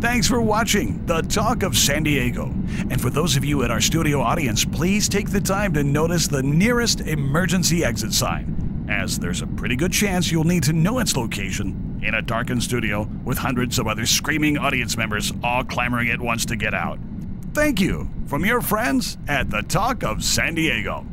Thanks for watching The Talk of San Diego. And for those of you in our studio audience, please take the time to notice the nearest emergency exit sign, as there's a pretty good chance you'll need to know its location in a darkened studio with hundreds of other screaming audience members all clamoring at once to get out. Thank you from your friends at The Talk of San Diego.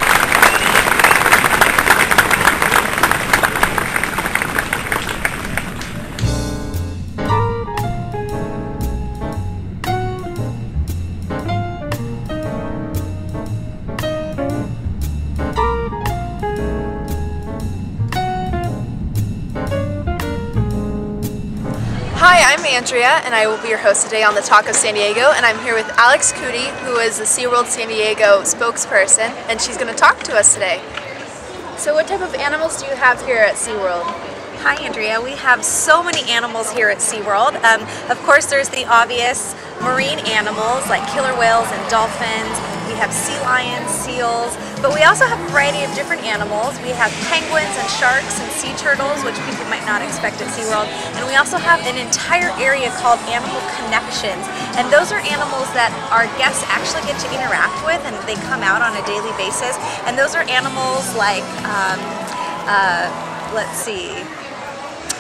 Hi, I'm Andrea, and I will be your host today on The Talk of San Diego, and I'm here with Alex Kudy, who is the Seaworld San Diego spokesperson, and she's going to talk to us today. So what type of animals do you have here at SeaWorld? Hi Andrea, we have so many animals here at SeaWorld. Of course there's the obvious marine animals like killer whales and dolphins. We have sea lions, seals, but we also have a variety of different animals. We have penguins and sharks and sea turtles, which people might not expect at SeaWorld. And we also have an entire area called Animal Connections. And those are animals that our guests actually get to interact with, and they come out on a daily basis. And those are animals like, let's see.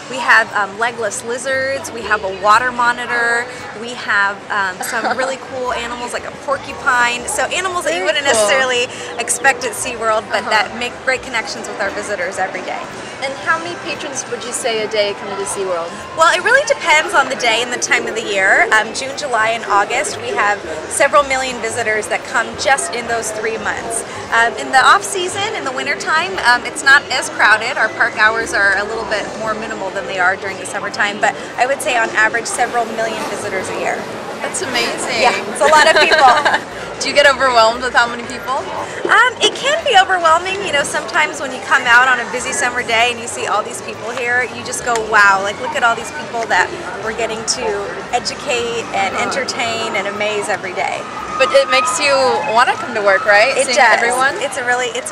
We have legless lizards, we have a water monitor, we have some really cool animals like a porcupine. So animals that you wouldn't necessarily expect at SeaWorld, but that make great connections with our visitors every day. And how many patrons would you say a day come to SeaWorld? Well, it really depends on the day and the time of the year. June, July, and August, we have several million visitors that come just in those 3 months. In the off-season, in the wintertime, it's not as crowded. Our park hours are a little bit more minimal than they are during the summertime, but I would say on average several million visitors a year. That's amazing. Yeah, it's a lot of people. Do you get overwhelmed with how many people? It can be overwhelming. You know, sometimes when you come out on a busy summer day and you see all these people here, you just go, wow, like look at all these people that we're getting to educate and entertain and amaze every day. But it makes you want to come to work, right? It Seeing does. everyone? It's a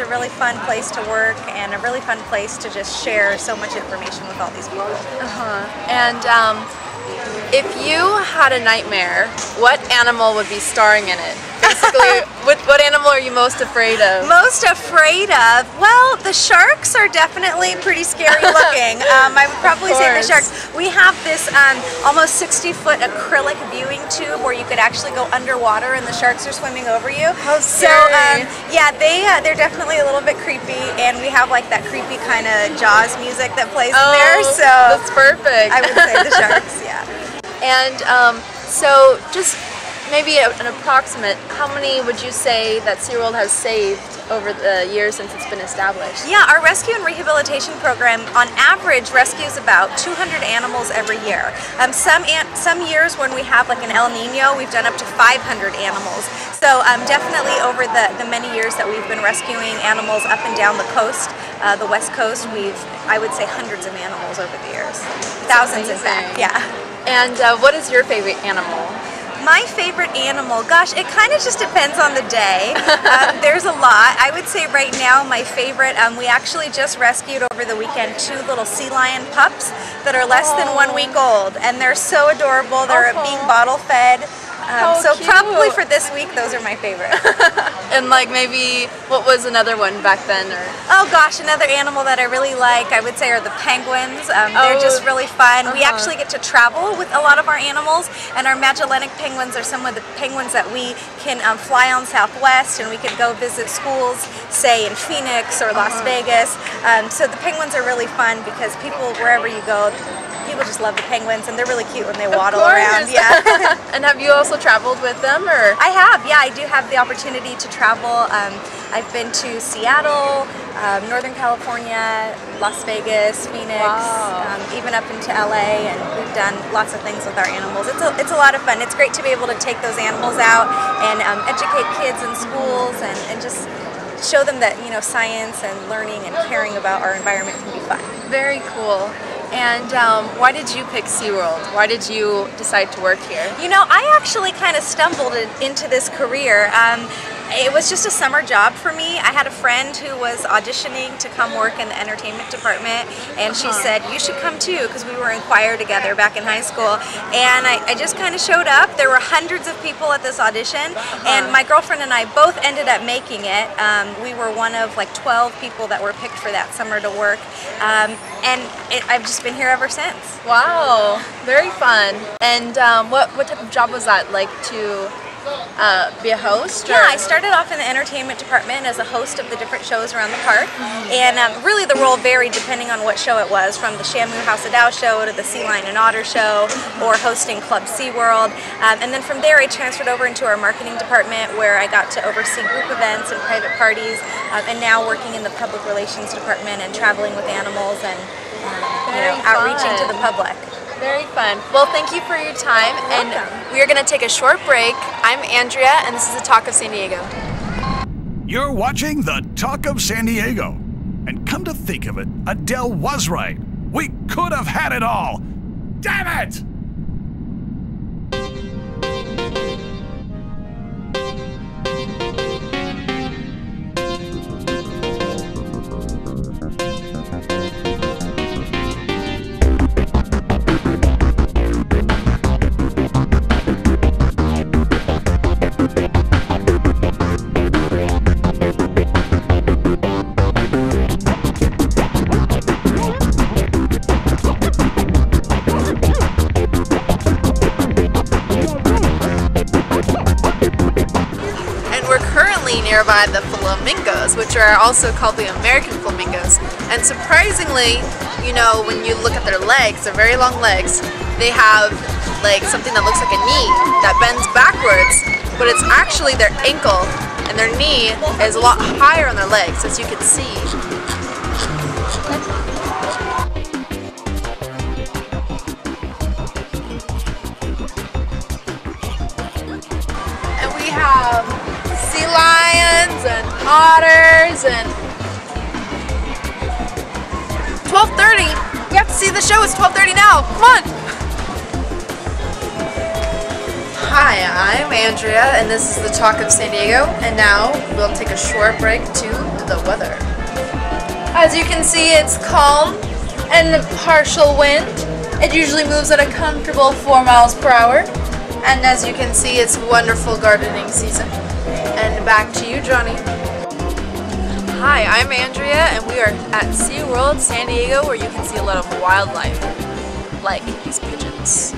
really fun place to work and a really fun place to just share so much information with all these people. And if you had a nightmare, what animal would be starring in it? Basically, what animal are you most afraid of? Most afraid of? Well, the sharks are definitely pretty scary looking. I would probably say the sharks. We have this almost 60-foot acrylic viewing tube where you could actually go underwater and the sharks are swimming over you. How scary. So, yeah, they're definitely a little bit creepy, and we have like that creepy kind of Jaws music that plays in there. So that's perfect. I would say the sharks, yeah. And so just maybe an approximate, how many would you say that SeaWorld has saved over the years since it's been established? Yeah, our rescue and rehabilitation program on average rescues about 200 animals every year. Some years when we have like an El Nino, we've done up to 500 animals. So definitely over the many years that we've been rescuing animals up and down the coast, the West Coast, I would say hundreds of animals over the years. Thousands in fact, yeah. And what is your favorite animal? My favorite animal, gosh, it kind of just depends on the day. There's a lot. I would say right now my favorite, we actually just rescued over the weekend 2 little sea lion pups that are less than 1 week old, and they're so adorable. They're being bottle fed. So cute. Probably for this week, those are my favorite. And like maybe, what was another one back then? Or? Oh gosh, another animal that I really like, I would say, are the penguins. They're just really fun. We actually get to travel with a lot of our animals, and our Magellanic penguins are some of the penguins that we can fly on Southwest, and we could go visit schools, say in Phoenix or Las Vegas. So the penguins are really fun because people, wherever you go, people just love the penguins, and they're really cute when they waddle around. Yeah. And have you also traveled with them, or? I have, yeah. I do have the opportunity to travel. I've been to Seattle, Northern California, Las Vegas, Phoenix, even up into LA, and we've done lots of things with our animals. It's a lot of fun. It's great to be able to take those animals out and educate kids in schools and just show them that, you know, science and learning and caring about our environment can be fun. Very cool. And why did you pick SeaWorld? Why did you decide to work here? You know, I actually kind of stumbled into this career. It was just a summer job for me. I had a friend who was auditioning to come work in the entertainment department, and she said, you should come too, because we were in choir together back in high school. And I just kind of showed up. There were hundreds of people at this audition, and my girlfriend and I both ended up making it. We were one of like 12 people that were picked for that summer to work, and I've just been here ever since. Wow, very fun. And what type of job was that, like to be a host? Yeah, I started off in the entertainment department as a host of the different shows around the park, and really the role varied depending on what show it was, from the Shamu House of Dow show to the Sea Lion and Otter show, or hosting Club Seaworld. And then from there I transferred over into our marketing department, where I got to oversee group events and private parties, and now working in the public relations department and traveling with animals and outreaching to the public. Very fun. Well, thank you for your time, and we are going to take a short break. I'm Andrea, and this is the Talk of San Diego. You're watching the Talk of San Diego. And come to think of it, Adele was right. We could have had it all. Damn it! Nearby the flamingos, which are also called the American flamingos. And surprisingly, you know, when you look at their legs, their very long legs, they have like something that looks like a knee that bends backwards, but it's actually their ankle, and their knee is a lot higher on their legs, as you can see. And we have sea lions and otters, and 12:30. You have to see the show. It's 12:30 now. Come on. Hi, I'm Andrea, and this is the Talk of San Diego. And now we'll take a short break to the weather. As you can see, it's calm and partial wind. It usually moves at a comfortable 4 miles per hour. And as you can see, it's wonderful gardening season. And back to you, Johnny. Hi, I'm Andrea, and we are at Seaworld San Diego, where you can see a lot of wildlife, like these pigeons.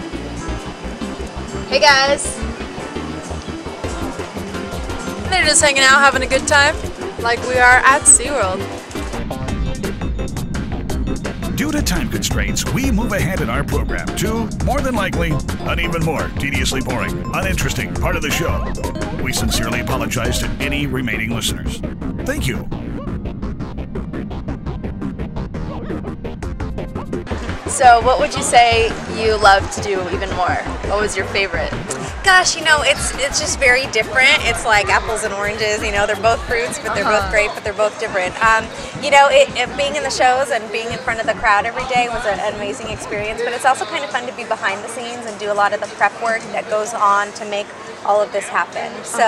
Hey guys! They're just hanging out, having a good time, like we are at Seaworld. Due to time constraints, we move ahead in our program to, more than likely, an even more tediously boring, uninteresting part of the show. We sincerely apologize to any remaining listeners. Thank you. So what would you say you love to do even more? What was your favorite? Gosh, you know, it's just very different. It's like apples and oranges, you know, they're both fruits, but they're both great, but they're both different. You know, being in the shows and being in front of the crowd every day was an amazing experience, but it's also kind of fun to be behind the scenes and do a lot of the prep work that goes on to make all of this happen. So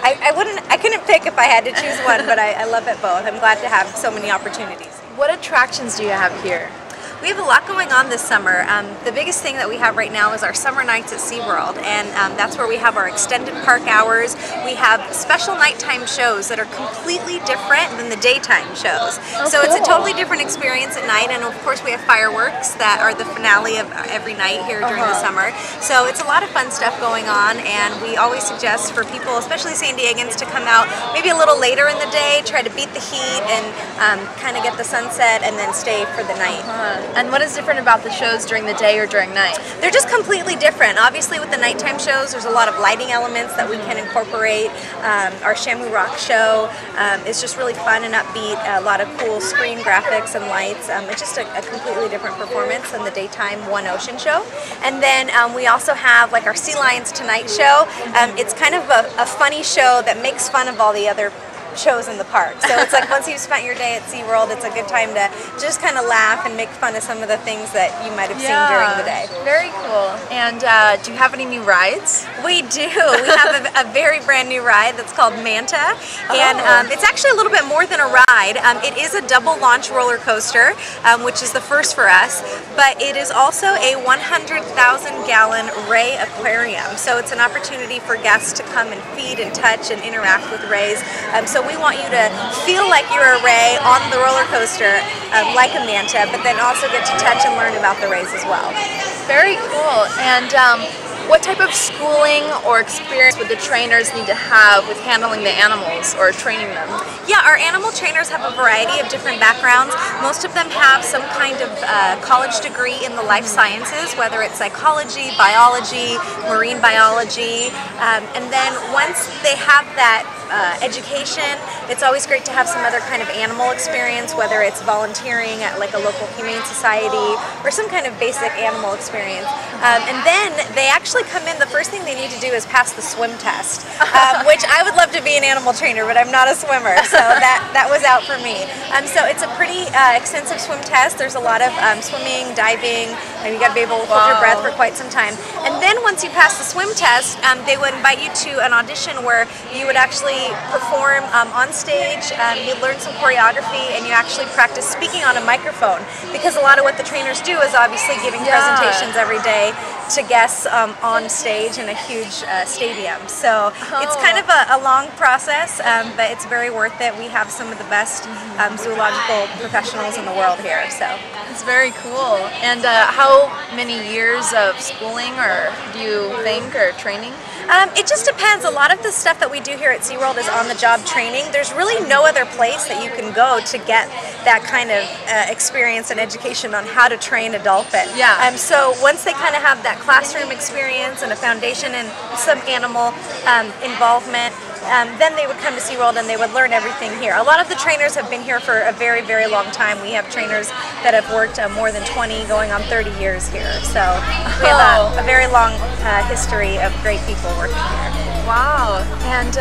I couldn't pick if I had to choose one, but I love it both. I'm glad to have so many opportunities. What attractions do you have here? We have a lot going on this summer. The biggest thing that we have right now is our summer nights at SeaWorld, and that's where we have our extended park hours. We have special nighttime shows that are completely different than the daytime shows. So it's a totally different experience at night, and of course we have fireworks that are the finale of every night here during the summer. So it's a lot of fun stuff going on, and we always suggest for people, especially San Diegans, to come out maybe a little later in the day, try to beat the heat and kind of get the sunset and then stay for the night. And what is different about the shows during the day or during night? They're just completely different. Obviously with the nighttime shows, there's a lot of lighting elements that we can incorporate. Our Shamu Rock show is just really fun and upbeat, a lot of cool screen graphics and lights. It's just a completely different performance than the daytime One Ocean show. And then we also have like our Sea Lions Tonight show. It's kind of a funny show that makes fun of all the other shows in the park. So it's like once you've spent your day at SeaWorld, it's a good time to just kind of laugh and make fun of some of the things that you might have seen during the day. Very cool. And do you have any new rides? We do. We have a very brand new ride that's called Manta, and it's actually a little bit more than a ride. It is a double launch roller coaster, which is the first for us, but it is also a 100,000-gallon ray aquarium. So it's an opportunity for guests to come and feed and touch and interact with rays. So we want you to feel like you're a ray on the roller coaster, like a manta, but then also get to touch and learn about the rays as well. Very cool. And what type of schooling or experience would the trainers need to have with handling the animals or training them? Yeah, our animal trainers have a variety of different backgrounds. Most of them have some kind of college degree in the life sciences, whether it's psychology, biology, marine biology, and then once they have that education, it's always great to have some other kind of animal experience, whether it's volunteering at like a local humane society or some kind of basic animal experience. And then they actually come in, the first thing they need to do is pass the swim test, which I would love to be an animal trainer, but I'm not a swimmer, so that was out for me. So it's a pretty extensive swim test. There's a lot of swimming, diving, and you got to be able to hold your breath for quite some time. And then once you pass the swim test, they would invite you to an audition where you would actually perform on stage, you learn some choreography, and you actually practice speaking on a microphone, because a lot of what the trainers do is obviously giving presentations every day to guests on stage in a huge stadium. So it's kind of a long process, but it's very worth it. We have some of the best zoological professionals in the world here. So it's very cool. And how many years of schooling or do you think, or training? It just depends. A lot of the stuff that we do here at SeaWorld is on-the-job training. There's really no other place that you can go to get that kind of experience and education on how to train a dolphin. Yeah. So once they kind of have that classroom experience and a foundation and some animal involvement, then they would come to SeaWorld and they would learn everything here. A lot of the trainers have been here for a very, very long time. We have trainers that have worked more than 20, going on 30 years here. So we have a very long history of great people working here. Wow. And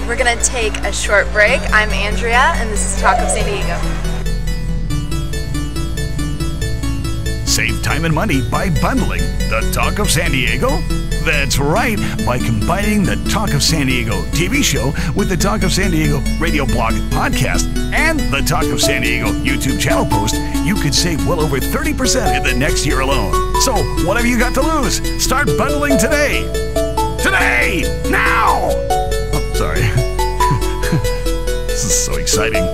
we're going to take a short break. I'm Andrea, and this is Talk of San Diego. Save time and money by bundling the Talk of San Diego. That's right, by combining the Talk of San Diego TV show with the Talk of San Diego radio blog and podcast and the Talk of San Diego YouTube channel post, you could save well over 30% in the next year alone. So what have you got to lose? Start bundling today. Today! Now! Oh, sorry. This is so exciting.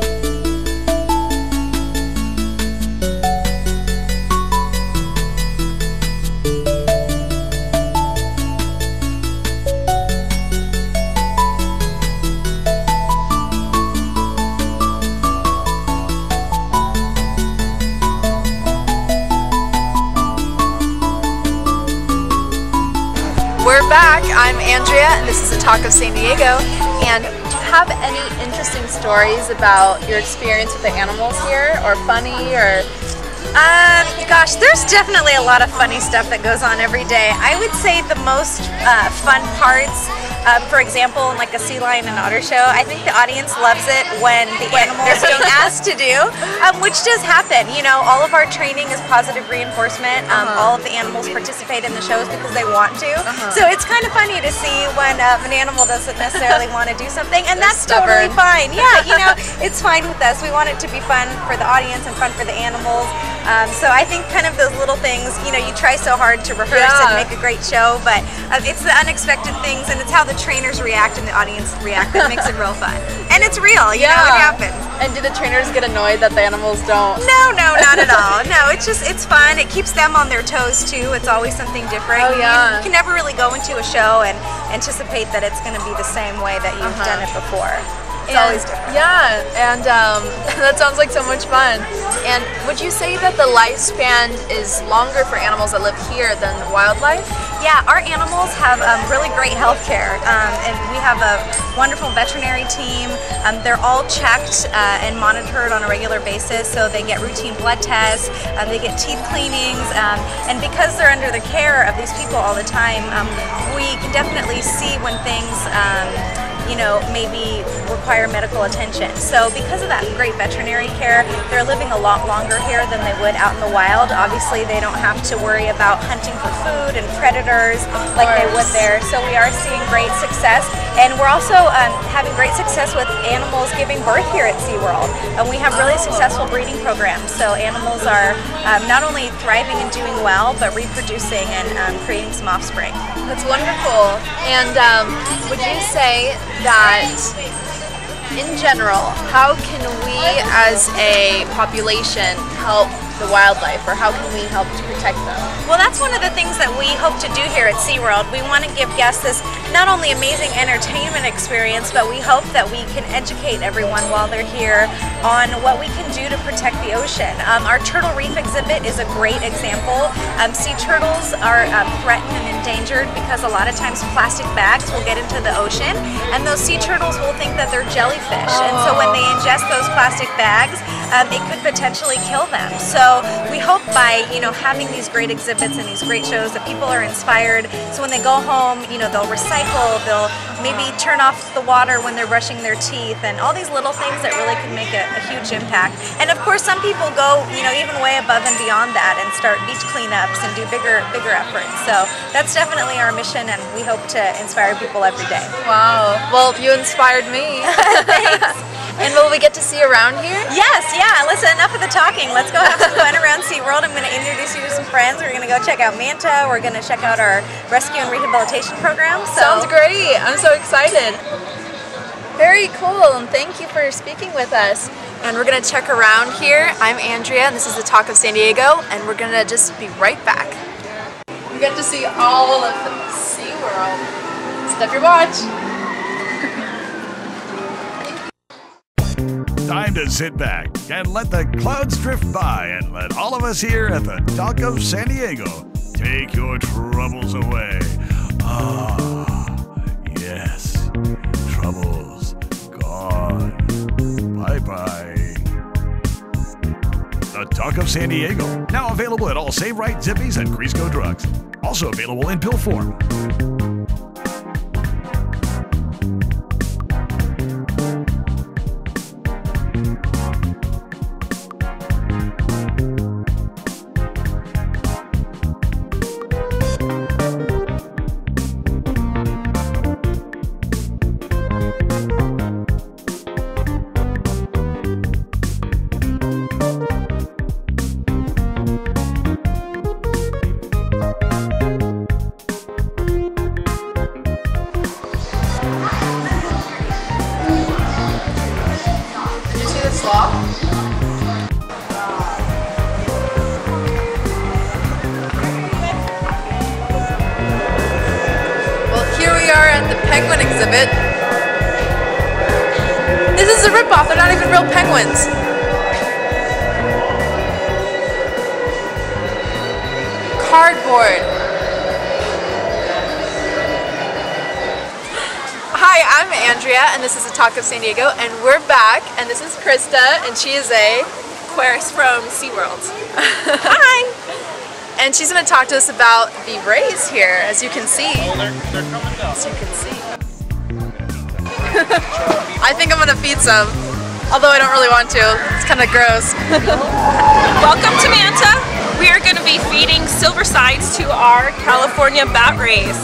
We're back. I'm Andrea, and this is the Talk of San Diego. And do you have any interesting stories about your experience with the animals here, or funny, or? Gosh, there's definitely a lot of funny stuff that goes on every day. I would say the most fun parts, for example, in like a sea lion and otter show, I think the audience loves it when the animals are being asked to do, which does happen. You know, all of our training is positive reinforcement. All of the animals participate in the shows because they want to. So it's kind of funny to see when an animal doesn't necessarily want to do something, and that's totally fine. Yeah, you know, it's fine with us. We want it to be fun for the audience and fun for the animals. So I think kind of those little things, you know, you try so hard to rehearse and make a great show, but it's the unexpected things, and it's how the trainers react and the audience react that makes it real fun. And it's real, you know, it happens. And do the trainers get annoyed that the animals don't? No, not at all. No, it's fun. It keeps them on their toes too. It's always something different. Oh, yeah. You can never really go into a show and anticipate that it's going to be the same way that you've done it before. It's always different. Yeah, and that sounds like so much fun. And would you say that the lifespan is longer for animals that live here than wildlife? Yeah, our animals have really great health care, and we have a wonderful veterinary team. They're all checked and monitored on a regular basis, so they get routine blood tests, they get teeth cleanings, and because they're under the care of these people all the time, we can definitely see when things you know, maybe require medical attention. So because of that great veterinary care, they're living a lot longer here than they would out in the wild. Obviously, they don't have to worry about hunting for food and predators like they would there. So we are seeing great success, and we're also having great success with animals giving birth here at SeaWorld. And we have really successful breeding programs. So animals are not only thriving and doing well, but reproducing and creating some offspring. That's wonderful. And would you say that in general, how can we as a population help the wildlife, or how can we help to protect them? Well, that's one of the things that we hope to do here at SeaWorld. We want to give guests this not only amazing entertainment experience, but we hope that we can educate everyone while they're here on what we can do to protect the ocean. Our turtle reef exhibit is a great example. Sea turtles are threatened and endangered because a lot of times plastic bags will get into the ocean, and those sea turtles will think that they're jellyfish. And so when they ingest those plastic bags, it could potentially kill them. So we hope by, you know, having these great exhibits and these great shows that people are inspired. So when they go home, you know, they'll recycle, they'll maybe turn off the water when they're brushing their teeth, and all these little things that really can make a huge impact. And of course, some people go, you know, even way above and beyond that and start beach cleanups and do bigger efforts. So that's definitely our mission, and we hope to inspire people every day. Wow. Well, you inspired me. Thanks. And will we get to see around here? Yes, yeah. Listen, enough of the talking. Let's go have some fun around SeaWorld. I'm going to introduce you to some friends. We're going to go check out Manta. We're going to check out our rescue and rehabilitation program. Sounds great. I'm so excited. Very cool, and thank you for speaking with us. And we're going to check around here. I'm Andrea, and this is the Talk of San Diego, and we're going to just be right back. We get to see all of SeaWorld. Step your watch. Time to sit back and let the clouds drift by, and let all of us here at the Talk of San Diego take your troubles away. Ah, yes, troubles gone. Bye-bye. The Talk of San Diego, now available at all Save Right, Zippies, and Crisco Drugs. Also available in pill form. Well, here we are at the penguin exhibit. This is a ripoff, they're not even real penguins. Cardboard. Hi, I'm Andrea, and this is the Talk of San Diego, and we're back, and this is Krista, and she is a Aquarist from SeaWorld. Hi! And she's going to talk to us about the rays here, as you can see. They're coming down. As you can see. I think I'm going to feed some, although I don't really want to. It's kind of gross. Welcome to Manta. We are going to be feeding silver sides to our California bat rays.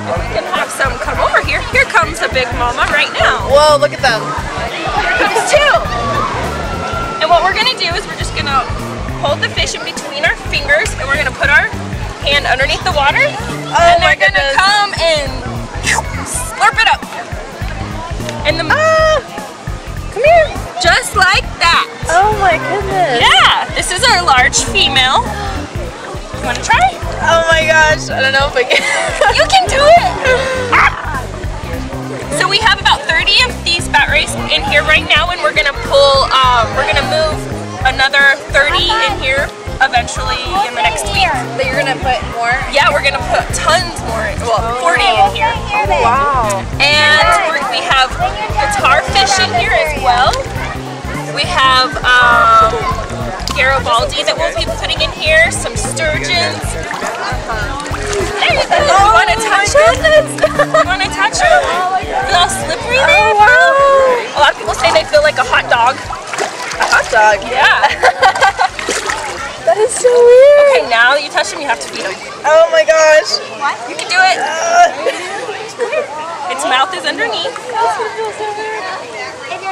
And we can have some come over here. Here comes a big mama right now. Whoa, look at them. Here comes two. And what we're going to do is we're just going to hold the fish in between our fingers, and we're going to put our hand underneath the water. And they're going to come and slurp it up. And the come here. Just like that. Oh my goodness. Yeah, this is our large female. You want to try? Oh my gosh, I don't know if I can. You can do it! So we have about 30 of these bat rays in here right now, and we're gonna pull, we're gonna move another 30 in here eventually in the next week. But you're gonna put more? Yeah, we're gonna put tons more, well, 40 in here. Oh, wow. And we have guitar fish in here as well. We have Garibaldi that we'll be putting in here, some sturgeons. There you go. You want to touch it? You want to touch it? all slippery there. Oh, wow. A lot of people say they feel like a hot dog. A hot dog? Yeah. That is so weird. Okay, now you touch them, you have to feed them. Oh my gosh. You can do it. Its mouth is underneath.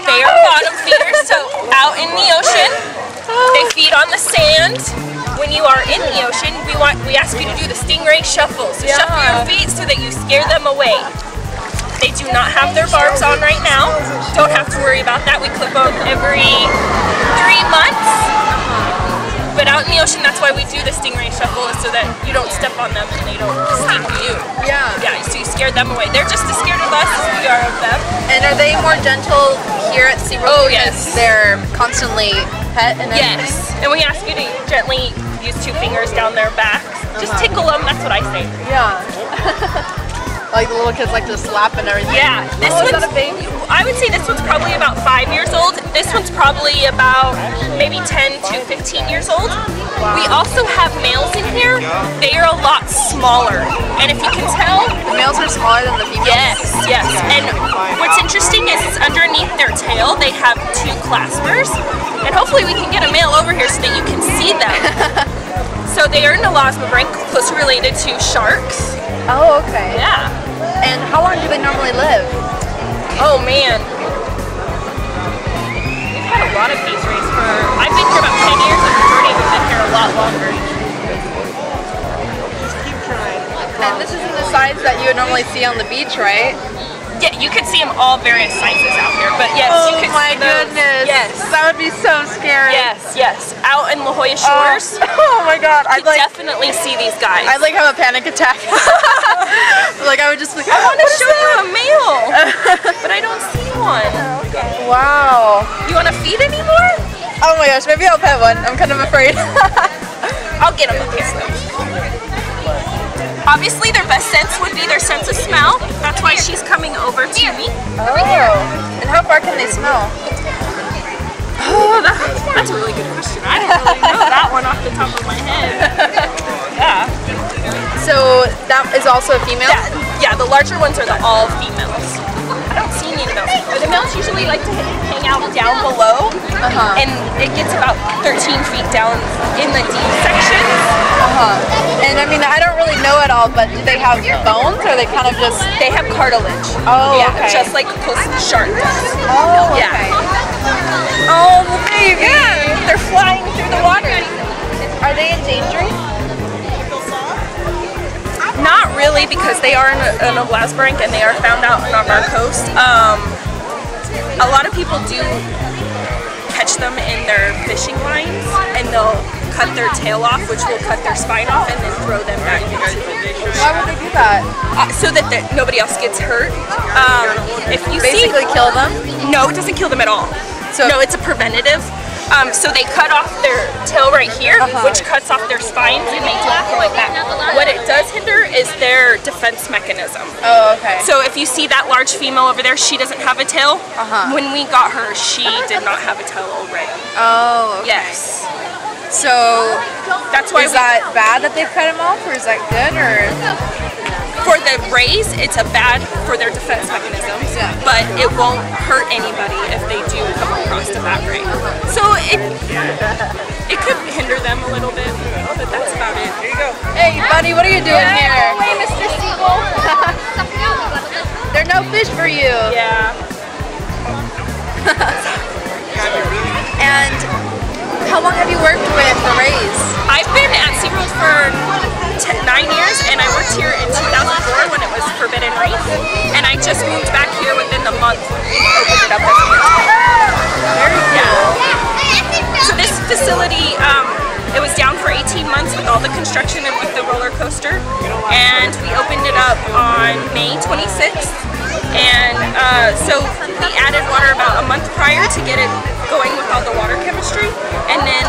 They are bottom feeders, so out in the ocean, they feed on the sand. When you are in the ocean, we ask you to do the stingray shuffle. So shuffle your feet so that you scare them away. They do not have their barbs on right now. Don't have to worry about that. We clip them every 3 months. But out in the ocean, that's why we do the stingray shuffle, is so that you don't step on them and they don't sting you. Yeah. Yeah, so you scare them away. They're just as scared of us as we are of them. And are they more gentle here at SeaWorld? Oh, because yes. they're constantly pet and everything? Yes. And we ask you to gently use 2 fingers down their backs. Just tickle them, that's what I say. Yeah. Like the little kids like to slap and everything. Yeah. This is one's, that a baby? I would say this one's probably about 5 years old. This one's probably about maybe 10 to 15 years old. Wow. We also have males in here. They are a lot smaller. And if you can tell, the males are smaller than the females? Yes, yes. And what's interesting is underneath their tail, they have 2 claspers. And hopefully we can get a male over here so that you can see them. So they are an elasmobranch, closely related to sharks. Oh, okay. Yeah. And how long do they normally live? Oh man. We've had a lot of these rays for, I've been here about 10 years, and the majority of them have been here a lot longer. Just keep trying. And this isn't the size that you would normally see on the beach, right? Yeah, you could see them all various sizes out here, but yes, you could see those. Goodness. Yes. That would be so scary. Yes, yes. Out in La Jolla Shores, oh my god. you definitely see these guys. I'd like have a panic attack. Like I would just like, I want to show you a male, but I don't see one. Okay. Wow. You want to feed anymore? Oh my gosh, maybe I'll pet one. I'm kind of afraid. I'll get him a piece. Obviously, their best sense would be their sense of smell. That's why she's coming over to me. Oh. And how far can they smell? Oh, that's a really good question. I don't really know that one off the top of my head. Yeah. So that is also a female? Yeah, the larger ones are the all females. I don't see any of those. The males usually like to hang out down below, and it gets about 13 feet down in the deep section. And I mean, I don't really know it all, but do they have bones, or are they kind of just... They have cartilage. Oh, yeah, okay. just like a shark does. Oh, okay. Yeah. Oh, baby! Yeah, they're flying through the water. Are they endangering? Not really, because they are an elasmobranch and they are found out on our coast. A lot of people do catch them in their fishing lines, and they'll cut their tail off, which will cut their spine off, and then throw them back into the Why would they do that? so that nobody else gets hurt. If you basically kill them? No, it doesn't kill them at all. So no, it's a preventative. So they cut off their tail right here, which cuts off their spines, and they do it like that. What it does hinder is their defense mechanism. Oh, okay. So if you see that large female over there, she doesn't have a tail. When we got her, she did not have a tail already. Oh, okay. Yes. So that's why is that bad that they've cut them off, or is that good, or? For the rays, it's a bad for their defense mechanisms, but it won't hurt anybody if they do come across a bad ray. So it could hinder them a little bit, but that's about it. Here you go. Hey, buddy, what are you doing here? Hey, Mr. Seagull. There are no fish for you. Yeah. And how long have you worked with the rays? I've been at SeaWorld for 9 years, and I worked here in 2004 when it was Forbidden Reef, and I just moved back here within the month when we opened it up as a Very cool. So this facility, it was down for 18 months with all the construction and with the roller coaster, and we opened it up on May 26th, and so we added water about a month prior to get it going with all the water chemistry, and then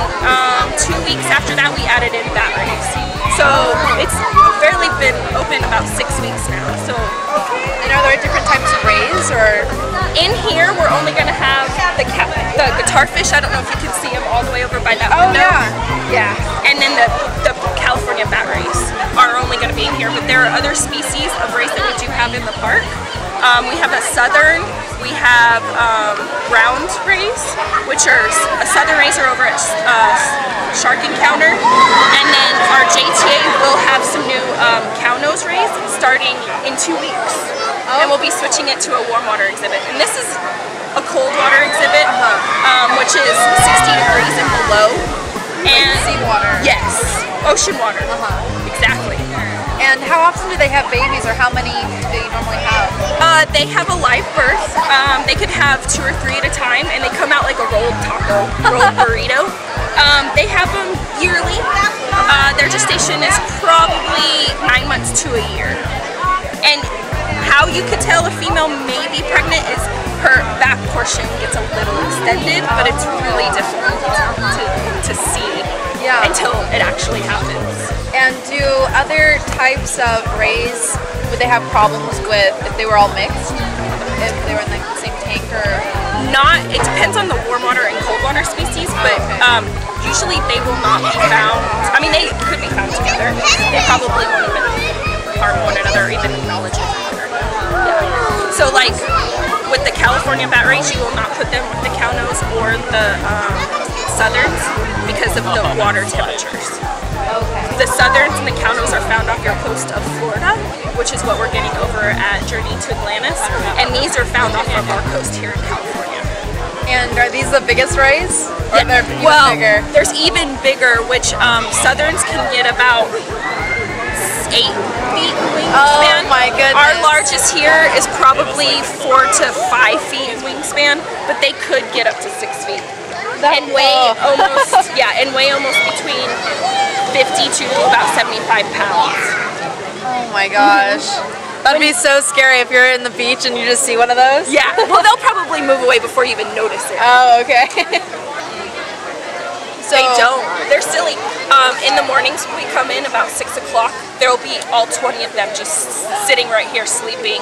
2 weeks after that we added in batteries. So it's barely been open about 6 weeks now. So, and are there different types of rays, or? In here we're only going to have the guitar fish. I don't know if you can see them all the way over by that window. Yeah. And then the California bat rays are only going to be in here, but there are other species of rays that we do have in the park. We have a southern, we have round rays, which are a southern rays are over at Shark Encounter, and then our JTA will have some new cow nose rays starting in 2 weeks, and we'll be switching it to a warm water exhibit. And this is a cold water exhibit, which is 60 degrees and below. And seawater. Yes, ocean water. Exactly. And how often do they have babies, or how many do they normally have? They have a live birth. They could have 2 or 3 at a time, and they come out like a rolled taco, rolled burrito. They have them yearly. Their gestation is probably 9 months to a year. And how you could tell a female may be pregnant is her back portion gets a little extended, but it's really difficult to see until it actually happens. And do other types of rays, would they have problems with if they were all mixed? If they were in like the same tank, or? Not, it depends on the warm water and cold water species, but usually they will not be found. I mean, they could be found together. They probably won't even harm one another or even acknowledge one another. Yeah. So like with the California bat rays, you will not put them with the cow nose or the southerns because of the water temperatures. The southerns and the cow nose are found off your coast of Florida, which is what we're getting over at Journey to Atlantis, and these are found off of our coast here in California. And are these the biggest rays? Or Yeah. they're even Well, bigger? there's even bigger, which southerns can get about 8 feet wingspan. Oh my goodness. Our largest here is probably 4 to 5 feet wingspan, but they could get up to 6 feet. And weigh almost between 50 to about 75 pounds. Oh my gosh. That'd be so scary if you're in the beach and you just see one of those. Yeah, well they'll probably move away before you even notice it. Oh, okay. So They don't. They're silly. In the mornings when we come in about 6 o'clock, there will be all 20 of them just sitting right here sleeping.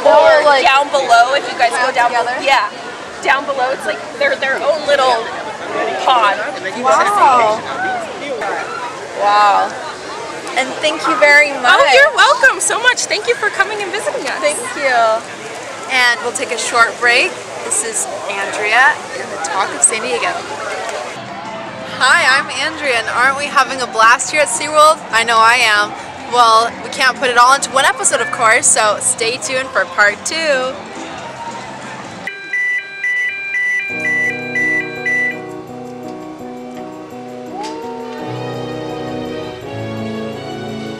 Or like down below, if you guys go down below. together? Yeah. Down below, it's like they're their own little pod. Wow. Wow. And thank you very much. Oh, you're welcome so much. Thank you for coming and visiting us. Thank you. And we'll take a short break. This is Andrea in the Talk of San Diego. Hi, I'm Andrea, and aren't we having a blast here at SeaWorld? I know I am. Well, we can't put it all into one episode, of course, so stay tuned for part 2.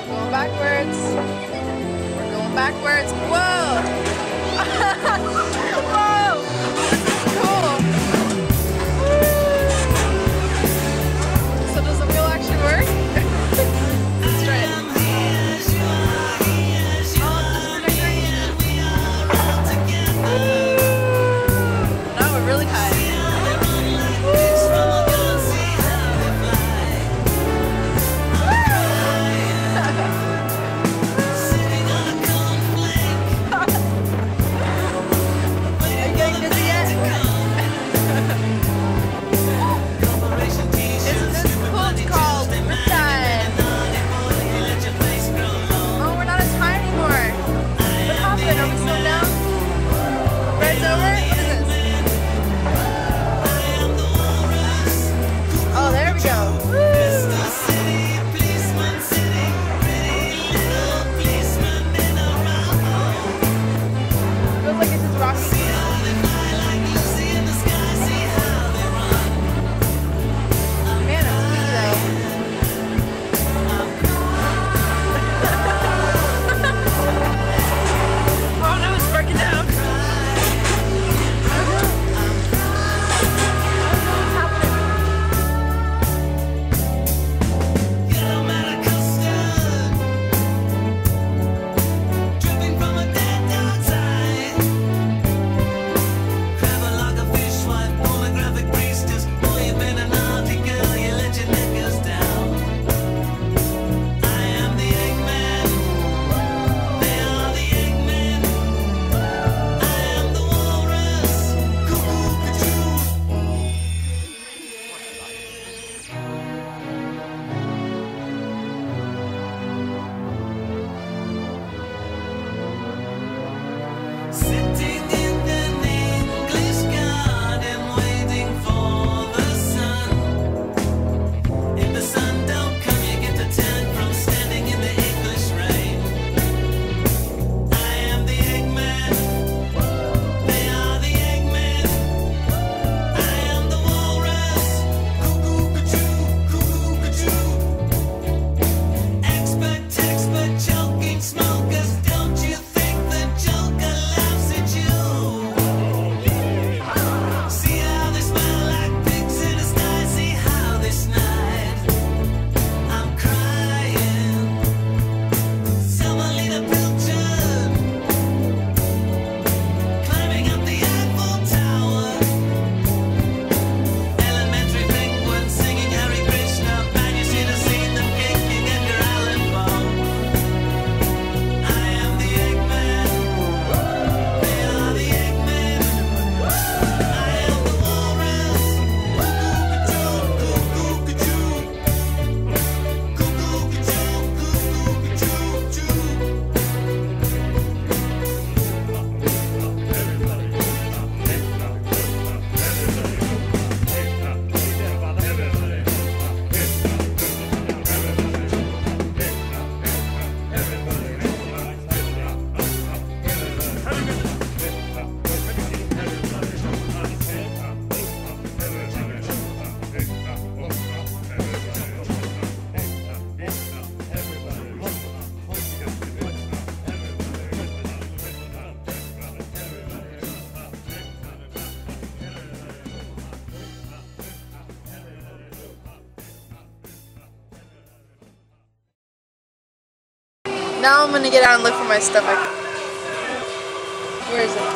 Going backwards. We're going backwards. Whoa! Whoa! Cool. So does the wheel actually work? Let's try it. Now we're really high. Now I'm gonna get out and look for my stomach. Where is it?